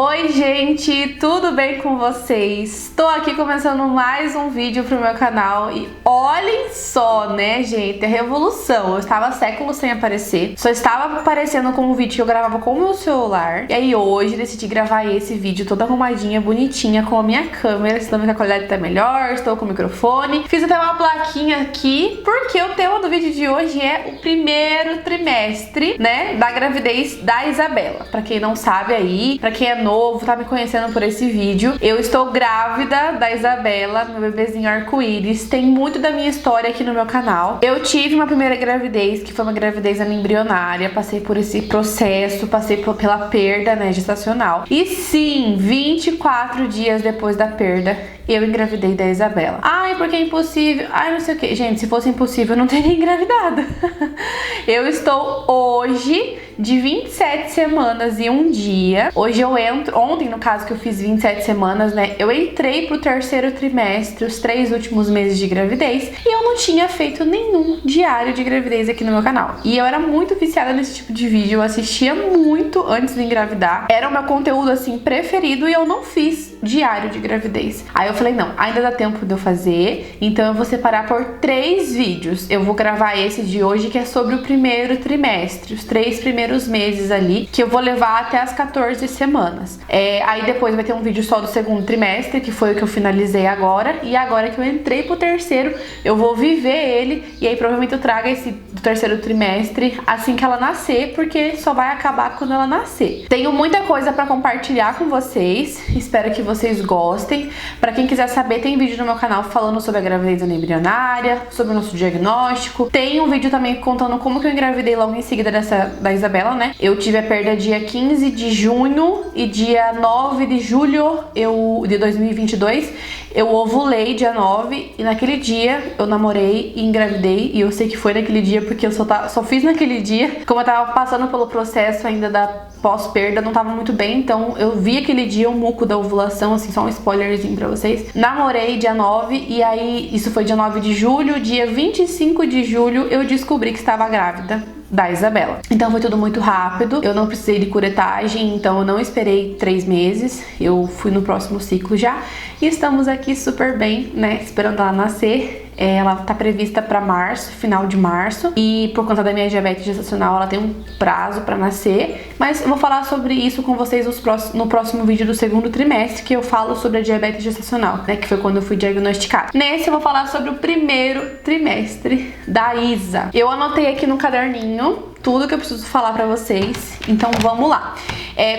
Oi gente, tudo bem com vocês? Estou aqui começando mais um vídeo pro meu canal e olhem só, né gente, a revolução. Eu estava séculos sem aparecer, só estava aparecendo com um vídeo que eu gravava com o meu celular. E aí hoje decidi gravar esse vídeo toda arrumadinha, bonitinha, com a minha câmera. Vocês estão vendo que a qualidade tá melhor, estou com o microfone. Fiz até uma plaquinha aqui, porque o tema do vídeo de hoje é o primeiro trimestre, né, da gravidez da Isabela. Pra quem não sabe aí, pra quem é novo, tá me conhecendo por esse vídeo, eu estou grávida da Isabela, meu bebezinho arco-íris. Tem muito da minha história aqui no meu canal. Eu tive uma primeira gravidez, que foi uma gravidez embrionária, passei por esse processo, passei pela perda, né, gestacional. E sim, 24 dias depois da perda, eu engravidei da Isabela. Ai, porque é impossível. Ai, não sei o que. Gente, se fosse impossível, eu não teria engravidado. Eu estou hoje de 27 semanas e um dia. Hoje eu entro, ontem no caso que eu fiz 27 semanas, né, eu entrei pro terceiro trimestre, os 3 últimos meses de gravidez, e eu não tinha feito nenhum diário de gravidez aqui no meu canal. E eu era muito viciada nesse tipo de vídeo, eu assistia muito antes de engravidar, era o meu conteúdo assim preferido, e eu não fiz diário de gravidez. Aí eu falei, não, ainda dá tempo de eu fazer, então eu vou separar por 3 vídeos. Eu vou gravar esse de hoje, que é sobre o primeiro trimestre, os 3 primeiros meses ali, que eu vou levar até as 14 semanas. Aí depois vai ter um vídeo só do segundo trimestre, que foi o que eu finalizei agora, e agora que eu entrei pro terceiro, eu vou viver ele, e aí provavelmente eu trago esse do terceiro trimestre assim que ela nascer, porque só vai acabar quando ela nascer. Tenho muita coisa pra compartilhar com vocês, espero que vocês gostem. Pra quem quiser saber, tem vídeo no meu canal falando sobre a gravidez embrionária, sobre o nosso diagnóstico. Tem um vídeo também contando como que eu engravidei logo em seguida da Isabela, né? Eu tive a perda dia 15 de junho e dia 9 de julho de 2022. Eu ovulei dia 9 e naquele dia eu namorei e engravidei. E eu sei que foi naquele dia porque eu só fiz naquele dia. Como eu tava passando pelo processo ainda da pós-perda, não tava muito bem, então eu vi aquele dia o muco da ovulação, assim, só um spoilerzinho pra vocês. Namorei dia 9 e aí, isso foi dia 9 de julho, dia 25 de julho eu descobri que estava grávida da Isabela. Então foi tudo muito rápido, eu não precisei de curetagem, então eu não esperei 3 meses, eu fui no próximo ciclo já, e estamos aqui super bem, né, esperando ela nascer. Ela tá prevista para março, final de março, e por conta da minha diabetes gestacional ela tem um prazo para nascer, mas eu vou falar sobre isso com vocês no próximo vídeo do segundo trimestre, que eu falo sobre a diabetes gestacional, né, que foi quando eu fui diagnosticada. Nesse eu vou falar sobre o primeiro trimestre da Isa. Eu anotei aqui no caderninho tudo que eu preciso falar pra vocês, então vamos lá.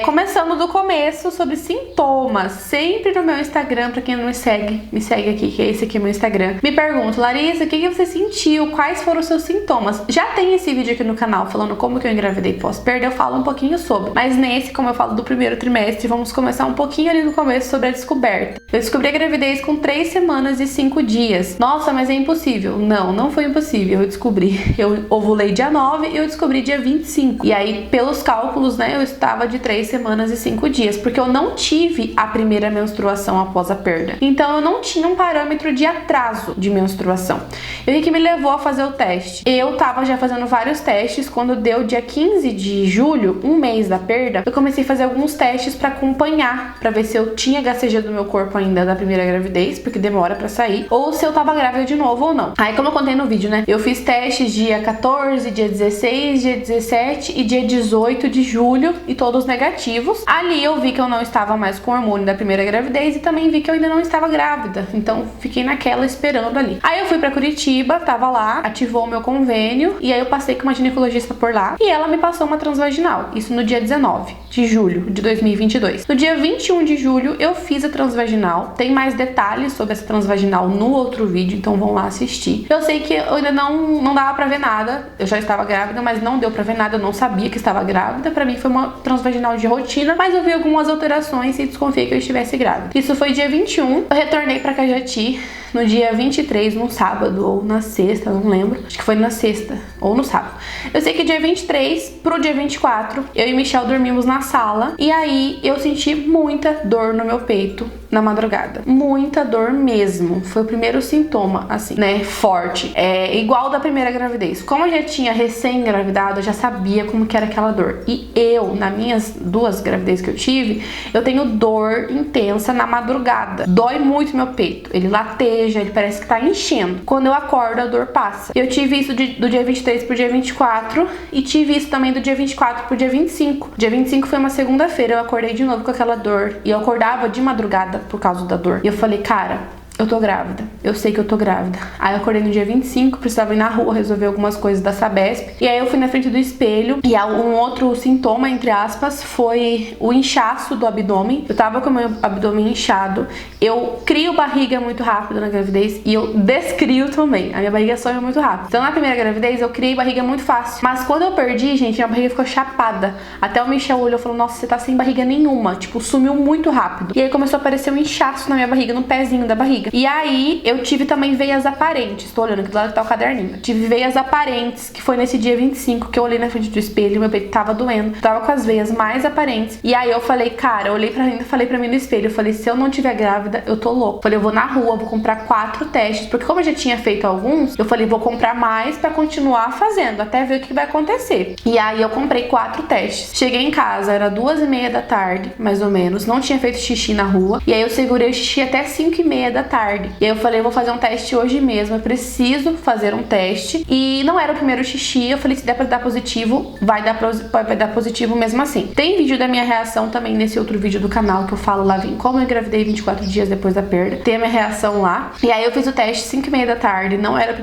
Começando do começo, sobre sintomas. Sempre no meu Instagram, pra quem não me segue aqui, que esse aqui é meu Instagram. Me pergunto, Larissa, o que você sentiu? Quais foram os seus sintomas? Já tem esse vídeo aqui no canal falando como que eu engravidei pós-perda, eu falo um pouquinho sobre. Mas nesse, como eu falo do primeiro trimestre, vamos começar um pouquinho ali no começo sobre a descoberta. Eu descobri a gravidez com 3 semanas e 5 dias. Nossa, mas é impossível. Não, não foi impossível, eu descobri. Eu ovulei dia 9 e eu descobri dia 25. E aí, pelos cálculos, né, eu estava de 3 semanas e 5 dias, porque eu não tive a primeira menstruação após a perda. Então eu não tinha um parâmetro de atraso de menstruação. E o que me levou a fazer o teste? Eu tava já fazendo vários testes. Quando deu dia 15 de julho, um mês da perda, eu comecei a fazer alguns testes pra acompanhar, pra ver se eu tinha HCG do meu corpo ainda da primeira gravidez, porque demora pra sair, ou se eu tava grávida de novo ou não. Aí, como eu contei no vídeo, né, eu fiz testes dia 14, dia 16, dia 17 e dia 18 de julho, e todos negativos. Ali eu vi que eu não estava mais com o hormônio da primeira gravidez e também vi que eu ainda não estava grávida. Então fiquei naquela esperando ali. Aí eu fui pra Curitiba, tava lá, ativou o meu convênio, e aí eu passei com uma ginecologista por lá e ela me passou uma transvaginal. Isso no dia 19 de julho de 2022. No dia 21 de julho eu fiz a transvaginal. Tem mais detalhes sobre essa transvaginal no outro vídeo, então vão lá assistir. Eu sei que eu ainda não dava pra ver nada. Eu já estava grávida, mas não deu pra ver nada. Eu não sabia que estava grávida. Pra mim foi uma transvaginal de rotina, mas eu vi algumas alterações e desconfiei que eu estivesse grávida. Isso foi dia 21. Eu retornei pra Cajati no dia 23, num sábado ou na sexta, não lembro. Acho que foi na sexta ou no sábado. Eu sei que dia 23 pro dia 24, eu e Michel dormimos na sala. E aí eu senti muita dor no meu peito na madrugada. Muita dor mesmo. Foi o primeiro sintoma, assim, né? Forte. É igual da primeira gravidez. Como eu já tinha recém-engravidado, eu já sabia como que era aquela dor. E eu, nas minhas 2 gravidezes que eu tive, eu tenho dor intensa na madrugada. Dói muito meu peito. Ele lateja, ele parece que tá enchendo. Quando eu acordo, a dor passa. Eu tive isso do dia 23 pro dia 24 e tive isso também do dia 24 pro dia 25. Dia 25 foi uma segunda-feira, eu acordei de novo com aquela dor. E eu acordava de madrugada por causa da dor. E eu falei, cara, eu tô grávida. Eu sei que eu tô grávida. Aí eu acordei no dia 25, precisava ir na rua resolver algumas coisas da Sabesp. E aí eu fui na frente do espelho. E um outro sintoma, entre aspas, foi o inchaço do abdômen. Eu tava com o meu abdômen inchado. Eu crio barriga muito rápido na gravidez e eu descrio também. A minha barriga some muito rápido. Então na primeira gravidez eu criei barriga muito fácil. Mas quando eu perdi, gente, minha barriga ficou chapada. Até o Michel olhou e falou, nossa, você tá sem barriga nenhuma. Tipo, sumiu muito rápido. E aí começou a aparecer um inchaço na minha barriga, no pezinho da barriga. E aí eu tive também veias aparentes. Tô olhando aqui do lado que tá o caderninho. Tive veias aparentes, que foi nesse dia 25 que eu olhei na frente do espelho, meu peito tava doendo. Tava com as veias mais aparentes. E aí eu falei, cara, eu olhei pra mim e falei pra mim no espelho, eu falei, se eu não tiver grávida, eu tô louco. Falei, eu vou na rua, vou comprar 4 testes, porque como eu já tinha feito alguns, eu falei, vou comprar mais pra continuar fazendo, até ver o que vai acontecer. E aí eu comprei 4 testes. Cheguei em casa, era 2:30 da tarde, mais ou menos, não tinha feito xixi na rua. E aí eu segurei o xixi até 5:30 da tarde. E aí eu falei, eu vou fazer um teste hoje mesmo, eu preciso fazer um teste. E não era o primeiro xixi, eu falei, se der pra dar positivo, vai dar positivo mesmo assim. Tem vídeo da minha reação também nesse outro vídeo do canal, que eu falo lá, como eu engravidei 24 dias depois da perda. Tem a minha reação lá. E aí eu fiz o teste 5:30 da tarde, não era o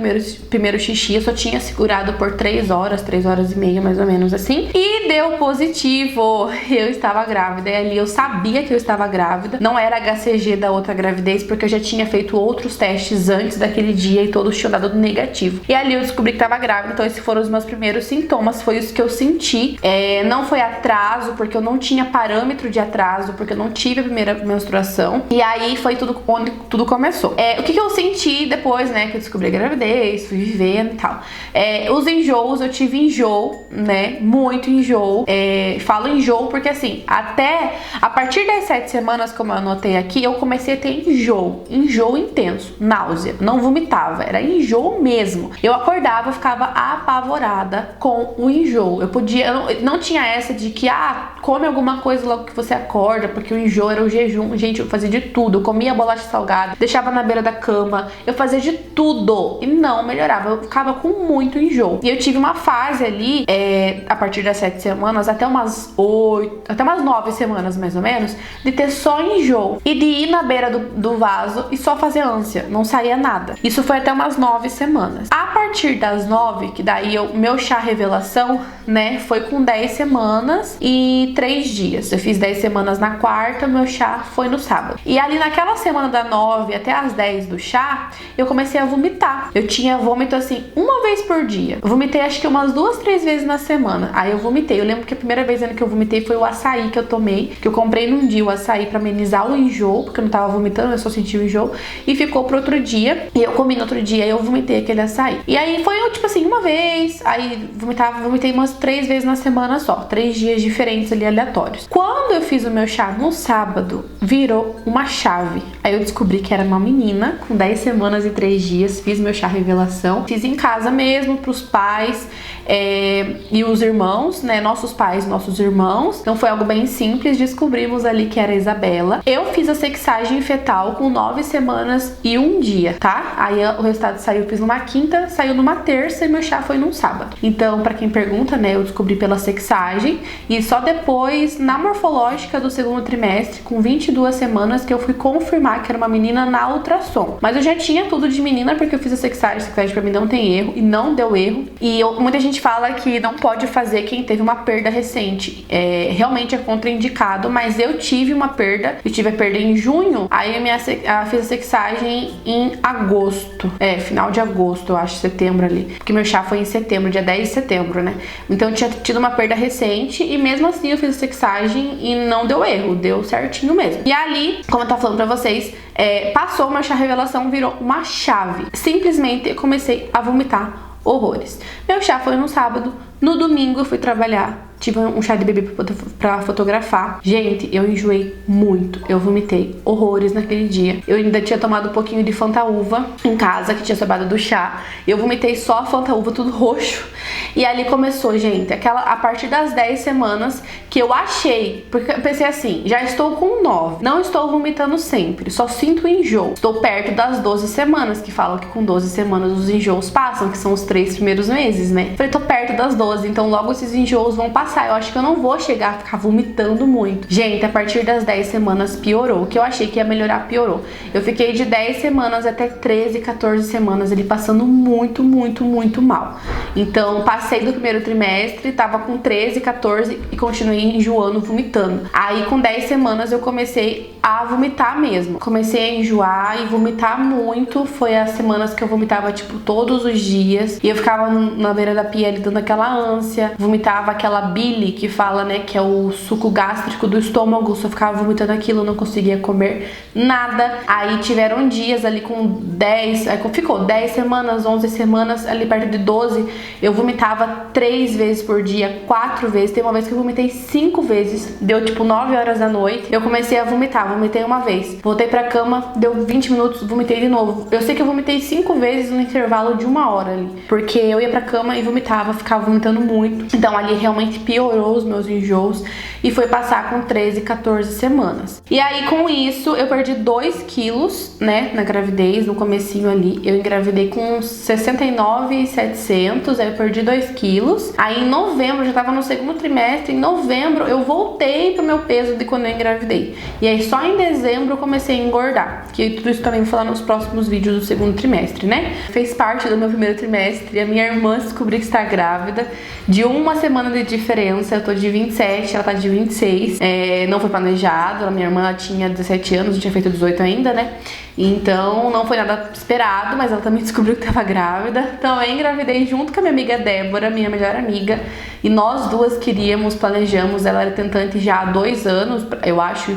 primeiro xixi, eu só tinha segurado por 3 horas e meia, mais ou menos assim. E deu positivo, eu estava grávida. E ali eu sabia que eu estava grávida. Não era HCG da outra gravidez, porque eu já tinha feito outros testes antes daquele dia e todos tinham dado negativo. E ali eu descobri que estava grávida, então esses foram os meus primeiros sintomas, foi isso que eu senti. Não foi atraso, porque eu não tinha parâmetro de atraso, porque eu não tive a primeira menstruação. E aí foi tudo onde tudo começou. O que eu senti depois, né, que eu descobri a gravidez, fui vivendo e tal. Os enjoos, eu tive enjoo, né, muito enjoo. Falo enjoo porque assim, até a partir das 7 semanas, como eu anotei aqui, eu comecei a ter enjoo intenso, náusea, não vomitava, era enjoo mesmo. Eu acordava, eu ficava apavorada com o enjoo. Eu não tinha essa de que, come alguma coisa logo que você acorda, porque o enjoo era o jejum. Gente, eu fazia de tudo, eu comia bolacha salgada, deixava na beira da cama, eu fazia de tudo e não melhorava, eu ficava com muito enjoo. E eu tive uma fase ali, a partir das 7 semanas, até umas 9 semanas mais ou menos, de ter só enjoo e de ir na beira do vaso e só fazer ânsia, não saía nada. Isso foi até umas 9 semanas. A partir das 9, que daí meu chá revelação, né, foi com 10 semanas e 3 dias. Eu fiz 10 semanas na quarta, meu chá foi no sábado. E ali naquela semana da 9 até as 10 do chá, eu comecei a vomitar. Eu tinha vômito assim, uma vez por dia. Eu vomitei acho que umas 2, 3 vezes na semana. Aí eu vomitei. Eu lembro que a primeira vez que eu vomitei foi o açaí que eu tomei, que eu comprei num dia o açaí pra amenizar o enjoo, porque eu não tava vomitando, eu só senti o enjoo, e ficou pro outro dia. E eu comi no outro dia e eu vomitei aquele açaí. E aí foi tipo assim, uma vez, aí vomitei umas 3 vezes na semana só, 3 dias diferentes ali, aleatórios. Quando eu fiz o meu chá no sábado, virou uma chave. Aí eu descobri que era uma menina com 10 semanas e 3 dias, fiz meu chá revelação, fiz em casa mesmo, pros pais e os irmãos, né, nossos pais, nossos irmãos. Então foi algo bem simples, descobrimos ali que era a Isabela. Eu fiz a sexagem fetal com 9 semanas e 1 dia, tá? Aí o resultado saiu, fiz numa quinta, saiu numa terça e meu chá foi num sábado. Então, pra quem pergunta, né, eu descobri pela sexagem e só depois, na morfológica do segundo trimestre, com 22 semanas, que eu fui confirmar que era uma menina na ultrassom. Mas eu já tinha tudo de menina porque eu fiz a sexagem pra mim não tem erro e não deu erro. E muita gente fala que não pode fazer quem teve uma perda recente. Realmente é contraindicado, mas eu tive uma perda, eu tive a perda em junho, aí eu fiz a sexagem em agosto, final de agosto, eu acho, setembro ali, porque meu chá foi em setembro, dia 10 de setembro, né? Então eu tinha tido uma perda recente e mesmo assim eu fiz a sexagem e não deu erro, deu certinho mesmo. E ali, como eu tava falando pra vocês, passou uma chá revelação, virou uma chave. Simplesmente eu comecei a vomitar horrores. Meu chá foi no sábado, no domingo eu fui trabalhar. Tive um chá de bebê pra fotografar. Gente, eu enjoei muito. Eu vomitei horrores naquele dia. Eu ainda tinha tomado um pouquinho de Fanta Uva em casa, que tinha sobrado do chá. Eu vomitei só a Fanta Uva, tudo roxo. E ali começou, gente, a partir das 10 semanas que eu achei. Porque eu pensei assim, já estou com 9. Não estou vomitando sempre, só sinto enjoo. Estou perto das 12 semanas, que falam que com 12 semanas os enjoos passam, que são os 3 primeiros meses, né? Falei, tô perto das 12, então logo esses enjoos vão passar. Eu acho que eu não vou chegar a ficar vomitando muito. Gente, a partir das 10 semanas piorou. O que eu achei que ia melhorar, piorou. Eu fiquei de 10 semanas até 13, 14 semanas ele passando muito, muito, muito mal. Então, passei do primeiro trimestre, tava com 13, 14 e continuei enjoando, vomitando. Aí, com 10 semanas, eu comecei a vomitar mesmo. Comecei a enjoar e vomitar muito. Foi as semanas que eu vomitava, tipo, todos os dias. E eu ficava na beira da pia ali dando aquela ânsia. Vomitava aquela bile que fala, né, que é o suco gástrico do estômago. Só ficava vomitando aquilo, não conseguia comer nada. Aí tiveram dias ali com 10, aí ficou 10 semanas, 11 semanas, ali perto de 12, eu vomitava 3 vezes por dia, 4 vezes. Tem uma vez que eu vomitei 5 vezes, deu tipo 9 horas da noite, eu comecei a vomitar, vomitei uma vez, voltei pra cama, deu 20 minutos, vomitei de novo. Eu sei que eu vomitei 5 vezes no intervalo de 1 hora ali, porque eu ia pra cama e vomitava, ficava vomitando muito. Então ali realmente piorou os meus enjoos e foi passar com 13, 14 semanas. E aí com isso eu perdi 2 quilos, né, na gravidez, no comecinho ali. Eu engravidei com 69,700, aí eu perdi 2 quilos. Aí em novembro, já tava no segundo trimestre, em novembro eu voltei pro meu peso de quando eu engravidei. E aí só em dezembro eu comecei a engordar, que tudo isso também vou falar nos próximos vídeos do segundo trimestre, né? Fez parte do meu primeiro trimestre, a minha irmã descobriu que está grávida, de 1 semana de diferença. Eu tô de 27, ela tá de 26, não foi planejado, a minha irmã ela tinha 17 anos, não tinha feito 18 ainda, né? Então não foi nada esperado, mas ela também descobriu que tava grávida. Também engravidei junto com a minha amiga Débora, minha melhor amiga, e nós duas planejamos, ela era tentante já há 2 anos, eu acho,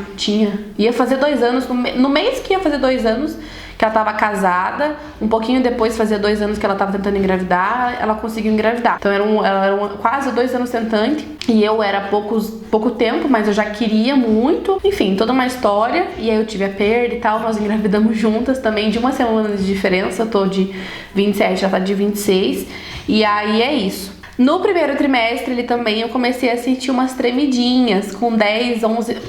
ia fazer 2 anos, no mês que ia fazer 2 anos, que ela tava casada, um pouquinho depois, fazia 2 anos que ela tava tentando engravidar, ela conseguiu engravidar. Então ela era quase 2 anos tentante, e eu era pouco tempo, mas eu já queria muito. Enfim, toda uma história, e aí eu tive a perda e tal, nós engravidamos juntas também, de 1 semana de diferença. Eu tô de 27, ela tá de 26, e aí é isso. No primeiro trimestre, ele também, eu comecei a sentir umas tremidinhas, com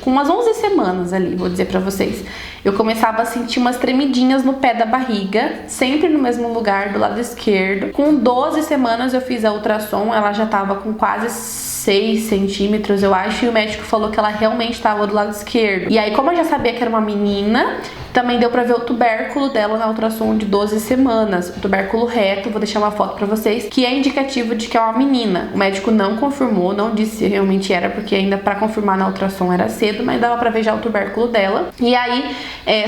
umas 11 semanas ali, vou dizer pra vocês. Eu começava a sentir umas tremidinhas no pé da barriga, sempre no mesmo lugar, do lado esquerdo. Com 12 semanas eu fiz a ultrassom, ela já tava com quase 6 centímetros, eu acho, e o médico falou que ela realmente estava do lado esquerdo. E aí, como eu já sabia que era uma menina, também deu pra ver o tubérculo dela na ultrassom de 12 semanas, o tubérculo reto, vou deixar uma foto pra vocês, que é indicativo de que é uma menina. O médico não confirmou, não disse se realmente era, porque ainda pra confirmar na ultrassom era cedo, mas dava pra ver já o tubérculo dela. E aí,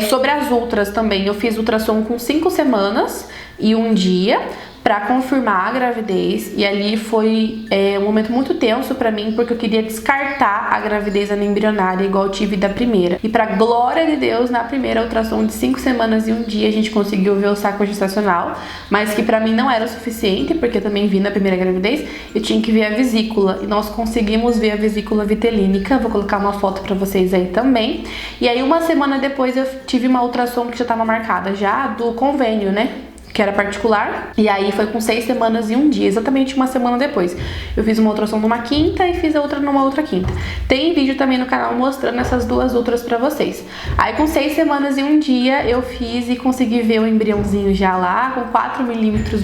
sobre as ultras também, eu fiz ultrassom com 5 semanas e 1 dia, pra confirmar a gravidez, e ali foi um momento muito tenso pra mim, porque eu queria descartar a gravidez anembrionária igual eu tive da primeira. E pra glória de Deus, na primeira ultrassom de 5 semanas e 1 dia a gente conseguiu ver o saco gestacional, mas que pra mim não era o suficiente, porque eu também vi na primeira gravidez, eu tinha que ver a vesícula, e nós conseguimos ver a vesícula vitelínica. Vou colocar uma foto pra vocês aí também. E aí 1 semana depois eu tive uma ultrassom que já tava marcada já do convênio, né, que era particular, e aí foi com 6 semanas e 1 dia, exatamente 1 semana depois. Eu fiz uma ultrassom numa quinta e fiz a outra numa outra quinta. Tem vídeo também no canal mostrando essas 2 ultras pra vocês. Aí com 6 semanas e 1 dia eu fiz e consegui ver o embriãozinho já lá, com 4 milímetros,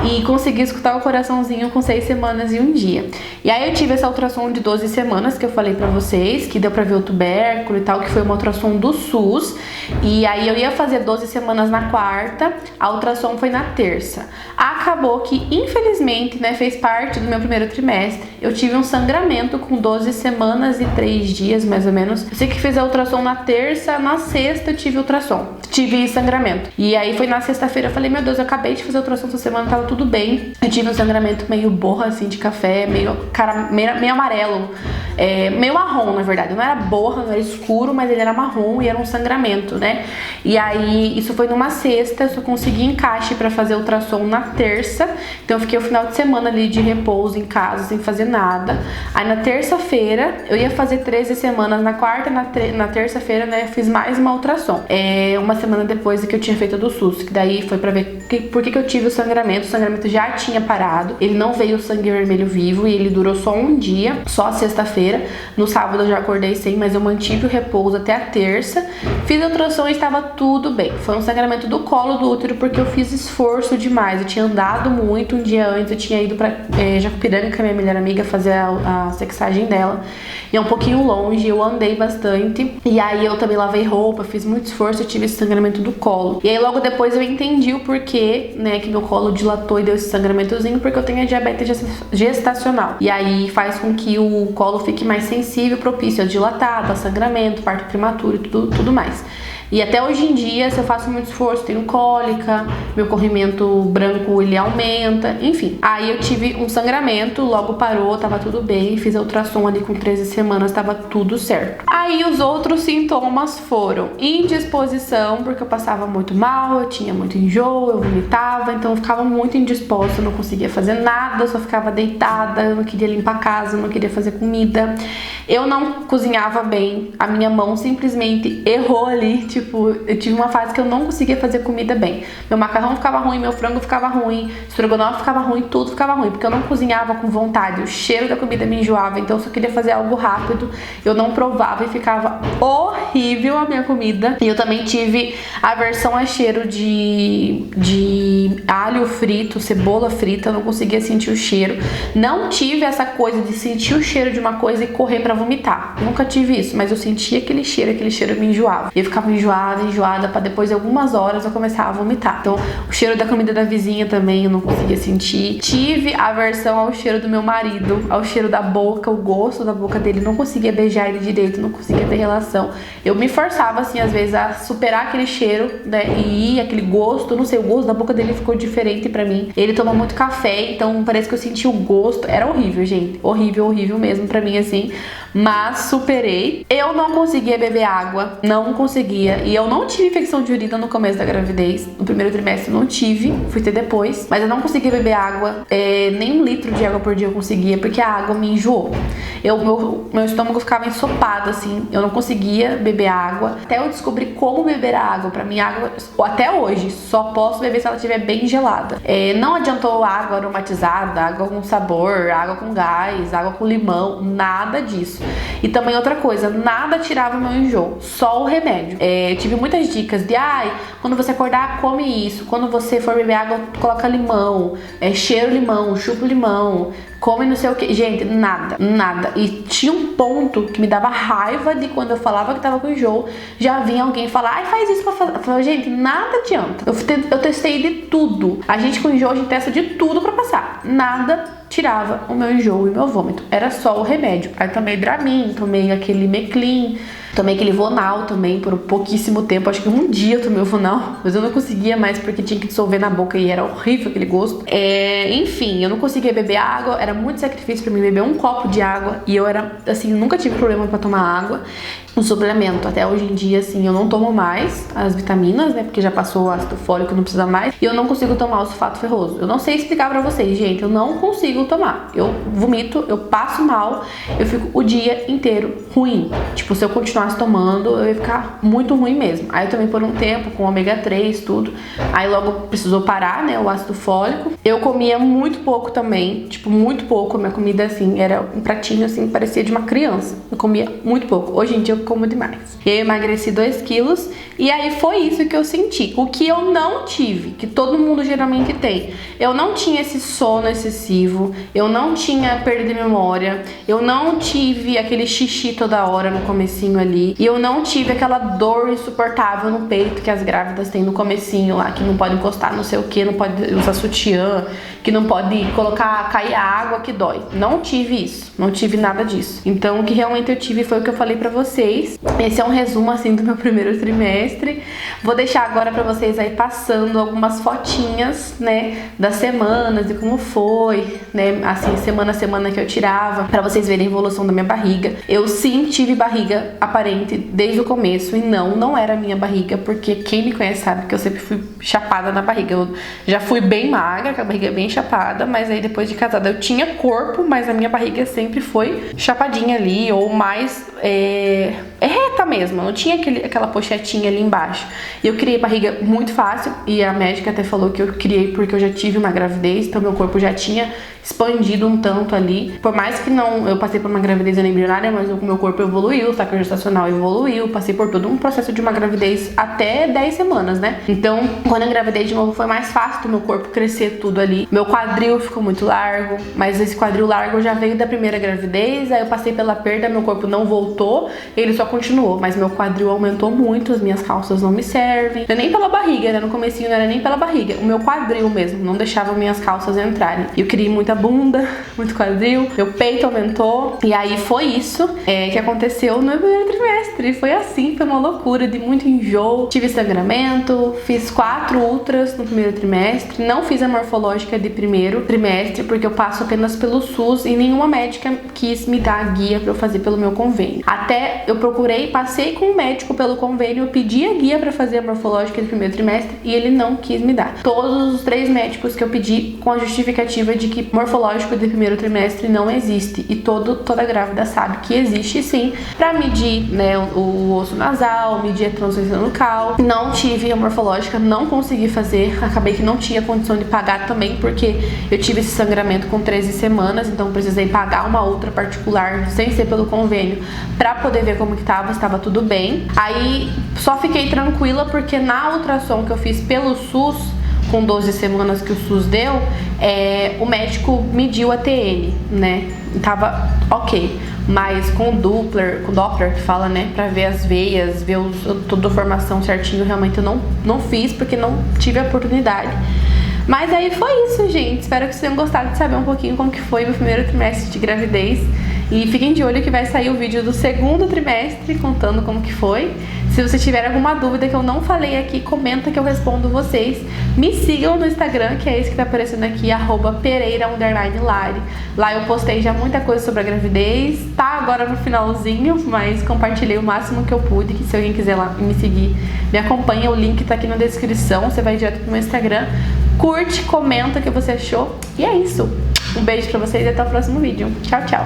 e consegui escutar o coraçãozinho com 6 semanas e 1 dia. E aí eu tive essa ultrassom de 12 semanas que eu falei pra vocês, que deu pra ver o tubérculo e tal, que foi uma ultrassom do SUS, e aí eu ia fazer 12 semanas na quarta, quarta, a ultrassom foi na terça. Acabou que, infelizmente, né, fez parte do meu primeiro trimestre. Eu tive um sangramento com 12 semanas e 3 dias, mais ou menos. Eu sei que fiz a ultrassom na terça, na sexta eu tive ultrassom. Tive sangramento. E aí foi na sexta-feira, eu falei, meu Deus, eu acabei de fazer a ultrassom essa semana, tava tudo bem. Eu tive um sangramento meio borra, assim, de café, meio amarelo. Meio marrom, na verdade. Não era borra, não era escuro, mas ele era marrom e era um sangramento, né? E aí, isso foi numa sexta, eu só consegui encaixe pra fazer ultrassom na terça. Então eu fiquei o final de semana ali de repouso em casa, sem fazer nada. Aí na terça-feira, eu ia fazer 13 semanas. Na quarta, na terça-feira, né, eu fiz mais uma ultrassom. Uma semana depois que eu tinha feito a do SUS, que daí foi pra ver por que eu tive o sangramento. O sangramento já tinha parado, ele não veio sangue vermelho vivo e ele durou só um dia, só a sexta-feira. No sábado eu já acordei sem, mas eu mantive o repouso até a terça. Fiz a ultrassom e estava tudo bem. Foi um sangramento do colo do útero porque eu fiz esforço demais. Eu tinha andado muito um dia antes, eu tinha ido pra Jacupiranga com a minha melhor amiga fazer a sexagem dela. E é um pouquinho longe, eu andei bastante. E aí eu também lavei roupa, fiz muito esforço, eu tive esse sangramento do colo. E aí logo depois eu entendi o porquê, né, que meu colo dilatou e deu esse sangramentozinho, porque eu tenho a diabetes gestacional. E aí faz com que o colo fique mais sensível, propício a dilatado, a sangramento, parto prematuro e tudo mais. E até hoje em dia, se eu faço muito esforço, tenho cólica, meu corrimento branco ele aumenta, enfim. Aí eu tive um sangramento, logo parou, tava tudo bem, fiz a ultrassom ali com 13 semanas, tava tudo certo. Aí os outros sintomas foram indisposição, porque eu passava muito mal, eu tinha muito enjoo, eu vomitava, então eu ficava muito indisposta, eu não conseguia fazer nada, eu só ficava deitada, eu não queria limpar a casa, eu não queria fazer comida. Eu não cozinhava bem, a minha mão simplesmente errou ali, tipo, eu tive uma fase que eu não conseguia fazer comida bem. Meu macarrão ficava ruim, meu frango ficava ruim, estrogonofe ficava ruim, tudo ficava ruim, porque eu não cozinhava com vontade, o cheiro da comida me enjoava, então eu só queria fazer algo rápido, eu não provava e ficava horrível a minha comida. E eu também tive aversão a cheiro de alho frito, cebola frita, eu não conseguia sentir o cheiro. Não tive essa coisa de sentir o cheiro de uma coisa e correr pra vomitar. Nunca tive isso, mas eu sentia aquele cheiro me enjoava. E eu ficava enjoada, pra depois de algumas horas eu começar a vomitar. Então, o cheiro da comida da vizinha também eu não conseguia sentir. Tive aversão ao cheiro do meu marido, ao cheiro da boca, o gosto da boca dele. Não conseguia beijar ele direito, não conseguia ter relação. Eu me forçava, assim, às vezes, a superar aquele cheiro, né, e aquele gosto, não sei, o gosto da boca dele ficou diferente pra mim. Ele toma muito café, então parece que eu senti o gosto. Era horrível, gente. Horrível mesmo pra mim, assim. Mas superei. Eu não conseguia beber água, não conseguia. E eu não tive infecção de urina no começo da gravidez. No primeiro trimestre eu não tive, fui ter depois. Mas eu não conseguia beber água, nem 1 litro de água por dia eu conseguia, porque a água me enjoou. Meu estômago ficava ensopado, assim, eu não conseguia beber água. Até eu descobri como beber a água. Pra mim, água, até hoje, só posso beber se ela estiver bem gelada. Não adiantou água aromatizada, água com sabor, água com gás, água com limão, nada disso. E também outra coisa, nada tirava meu enjoo, só o remédio. Eu tive muitas dicas de, quando você acordar, come isso. Quando você for beber água, coloca limão, cheiro limão, chupa limão, come não sei o que. Gente, nada. E tinha um ponto que me dava raiva de quando eu falava que tava com enjoo, já vinha alguém falar, faz isso pra fazer. Eu falava, gente, nada adianta. Eu testei de tudo. A gente com enjoo, a gente testa de tudo pra passar. Nada tirava o meu enjoo e meu vômito. Era só o remédio. Aí tomei Dramin, tomei aquele Meclin, tomei aquele Vonal também por pouquíssimo tempo. Acho que um dia eu tomei o Vonal, mas eu não conseguia mais porque tinha que dissolver na boca e era horrível aquele gosto. Enfim, eu não conseguia beber água, era muito sacrifício pra mim beber um copo de água. E eu era, assim, nunca tive problema pra tomar água. Um suplemento, até hoje em dia, assim, eu não tomo mais as vitaminas, né, porque já passou o ácido fólico, não precisa mais. E eu não consigo tomar o sulfato ferroso. Eu não sei explicar pra vocês, gente, eu não consigo tomar. Eu vomito, eu passo mal, eu fico o dia inteiro ruim. Tipo, se eu continuasse tomando, eu ia ficar muito ruim mesmo. Aí eu tomei por um tempo, com ômega 3, tudo. Aí logo precisou parar, né, o ácido fólico. Eu comia muito pouco também, tipo, muito pouco. A minha comida, assim, era um pratinho, assim, parecia de uma criança. Eu comia muito pouco. Hoje em dia eu como demais. E aí eu emagreci 2 quilos e aí foi isso que eu senti. O que eu não tive, que todo mundo geralmente tem. Eu não tinha esse sono excessivo, eu não tinha perda de memória, eu não tive aquele xixi toda hora no comecinho ali, e eu não tive aquela dor insuportável no peito que as grávidas têm no comecinho lá, que não pode encostar não sei o que, não pode usar sutiã, que não pode cair a água que dói. Não tive isso, não tive nada disso. Então o que realmente eu tive foi o que eu falei pra vocês. Esse é um resumo assim do meu primeiro trimestre. Vou deixar agora pra vocês aí passando algumas fotinhas, né, das semanas e como foi, né, assim, semana a semana que eu tirava, pra vocês verem a evolução da minha barriga. Eu sim tive barriga aparente desde o começo e não era minha barriga, porque quem me conhece sabe que eu sempre fui chapada na barriga. Eu já fui bem magra, com a barriga bem chapada, mas aí depois de casada eu tinha corpo, mas a minha barriga sempre foi chapadinha ali, ou mais reta mesmo, não tinha aquela pochetinha ali embaixo. E eu criei barriga muito fácil, e a médica até falou que eu criei porque eu já tive uma gravidez, então meu corpo já tinha expandido um tanto ali. Por mais que não, eu passei por uma gravidez embrionária, mas o meu corpo evoluiu, o saco gestacional evoluiu, passei por todo um processo de uma gravidez até 10 semanas, né? Então, quando eu engravidei de novo, foi mais fácil do meu corpo crescer tudo ali. Meu quadril ficou muito largo, mas esse quadril largo já veio da primeira gravidez, aí eu passei pela perda, meu corpo não voltou, ele só continuou, mas meu quadril aumentou muito, as minhas calças não me servem. Não é nem pela barriga, né? No comecinho não era nem pela barriga, o meu quadril mesmo, não deixava minhas calças entrarem. Eu criei muita bunda, muito quadril, meu peito aumentou, e aí foi isso que aconteceu no meu primeiro trimestre. Foi assim, foi uma loucura de muito enjoo, tive sangramento, fiz 4 ultras no primeiro trimestre, não fiz a morfológica de primeiro trimestre porque eu passo apenas pelo SUS e nenhuma médica quis me dar a guia pra eu fazer pelo meu convênio. Até eu procurei, passei com o médico pelo convênio, eu pedi a guia pra fazer a morfológica de primeiro trimestre e ele não quis me dar. Todos os 3 médicos que eu pedi com a justificativa de que morfológico de primeiro trimestre não existe, e toda grávida sabe que existe sim, pra medir, né, o osso nasal, medir a transferência nucal. Não tive a morfológica, não consegui fazer, acabei que não tinha condição de pagar também, porque eu tive esse sangramento com 13 semanas, então precisei pagar uma outra particular, sem ser pelo convênio, pra poder ver como que estava tudo bem. Aí só fiquei tranquila porque na ultrassom que eu fiz pelo SUS, com 12 semanas que o SUS deu, o médico mediu a TN, né? Tava ok, mas com Doppler que fala, né? Pra ver as veias, ver toda a formação certinho, realmente eu não fiz porque não tive a oportunidade. Mas aí foi isso, gente. Espero que vocês tenham gostado de saber um pouquinho como que foi meu primeiro trimestre de gravidez. E fiquem de olho que vai sair o vídeo do segundo trimestre, contando como que foi. Se você tiver alguma dúvida que eu não falei aqui, comenta que eu respondo vocês. Me sigam no Instagram, que é esse que tá aparecendo aqui, @Pereira_Lari. Lá eu postei já muita coisa sobre a gravidez. Tá agora no finalzinho, mas compartilhei o máximo que eu pude, que se alguém quiser lá me seguir, me acompanha. O link tá aqui na descrição, você vai direto pro meu Instagram. Curte, comenta o que você achou. E é isso. Um beijo pra vocês e até o próximo vídeo. Tchau, tchau.